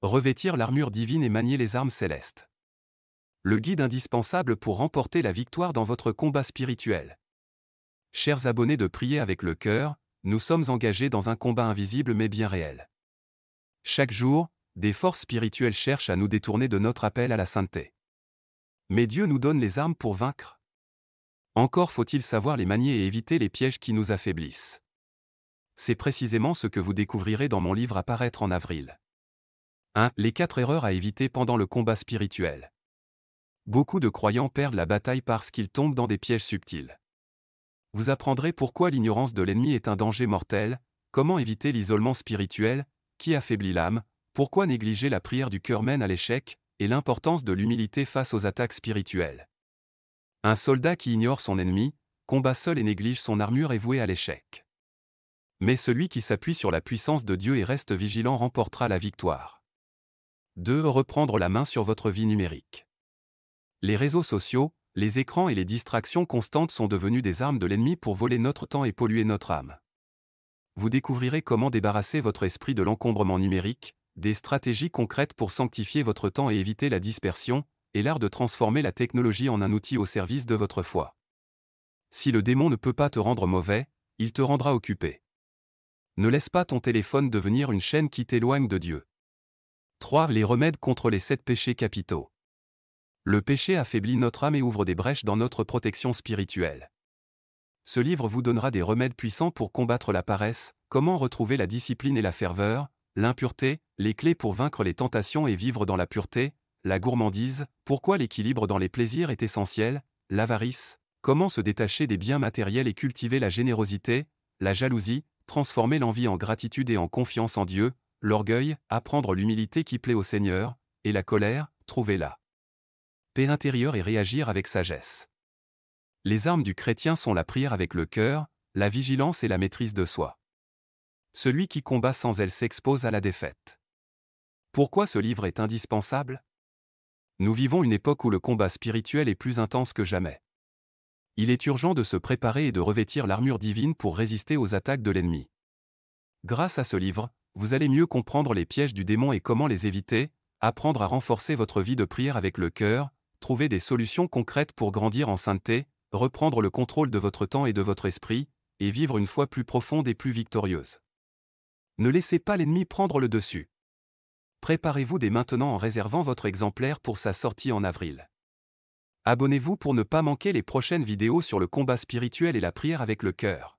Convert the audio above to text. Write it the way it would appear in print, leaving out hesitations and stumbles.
Revêtir l'armure divine et manier les armes célestes. Le guide indispensable pour remporter la victoire dans votre combat spirituel. Chers abonnés de Prier avec le cœur, nous sommes engagés dans un combat invisible mais bien réel. Chaque jour, des forces spirituelles cherchent à nous détourner de notre appel à la sainteté. Mais Dieu nous donne les armes pour vaincre. Encore faut-il savoir les manier et éviter les pièges qui nous affaiblissent. C'est précisément ce que vous découvrirez dans mon livre à paraître en avril. 1. Les 4 erreurs à éviter pendant le combat spirituel. Beaucoup de croyants perdent la bataille parce qu'ils tombent dans des pièges subtils. Vous apprendrez pourquoi l'ignorance de l'ennemi est un danger mortel, comment éviter l'isolement spirituel, qui affaiblit l'âme, pourquoi négliger la prière du cœur mène à l'échec, et l'importance de l'humilité face aux attaques spirituelles. Un soldat qui ignore son ennemi, combat seul et néglige son armure est voué à l'échec. Mais celui qui s'appuie sur la puissance de Dieu et reste vigilant remportera la victoire. 2. Reprendre la main sur votre vie numérique. Les réseaux sociaux, les écrans et les distractions constantes sont devenus des armes de l'ennemi pour voler notre temps et polluer notre âme. Vous découvrirez comment débarrasser votre esprit de l'encombrement numérique, des stratégies concrètes pour sanctifier votre temps et éviter la dispersion, et l'art de transformer la technologie en un outil au service de votre foi. Si le démon ne peut pas te rendre mauvais, il te rendra occupé. Ne laisse pas ton téléphone devenir une chaîne qui t'éloigne de Dieu. 3. Les remèdes contre les 7 péchés capitaux. Le péché affaiblit notre âme et ouvre des brèches dans notre protection spirituelle. Ce livre vous donnera des remèdes puissants pour combattre la paresse, comment retrouver la discipline et la ferveur, l'impureté, les clés pour vaincre les tentations et vivre dans la pureté, la gourmandise, pourquoi l'équilibre dans les plaisirs est essentiel, l'avarice, comment se détacher des biens matériels et cultiver la générosité, la jalousie, transformer l'envie en gratitude et en confiance en Dieu, l'orgueil, apprendre l'humilité qui plaît au Seigneur, et la colère, trouver la paix intérieure et réagir avec sagesse. Les armes du chrétien sont la prière avec le cœur, la vigilance et la maîtrise de soi. Celui qui combat sans elle s'expose à la défaite. Pourquoi ce livre est indispensable ? Nous vivons une époque où le combat spirituel est plus intense que jamais. Il est urgent de se préparer et de revêtir l'armure divine pour résister aux attaques de l'ennemi. Grâce à ce livre, vous allez mieux comprendre les pièges du démon et comment les éviter, apprendre à renforcer votre vie de prière avec le cœur, trouver des solutions concrètes pour grandir en sainteté, reprendre le contrôle de votre temps et de votre esprit, et vivre une foi plus profonde et plus victorieuse. Ne laissez pas l'ennemi prendre le dessus. Préparez-vous dès maintenant en réservant votre exemplaire pour sa sortie en avril. Abonnez-vous pour ne pas manquer les prochaines vidéos sur le combat spirituel et la prière avec le cœur.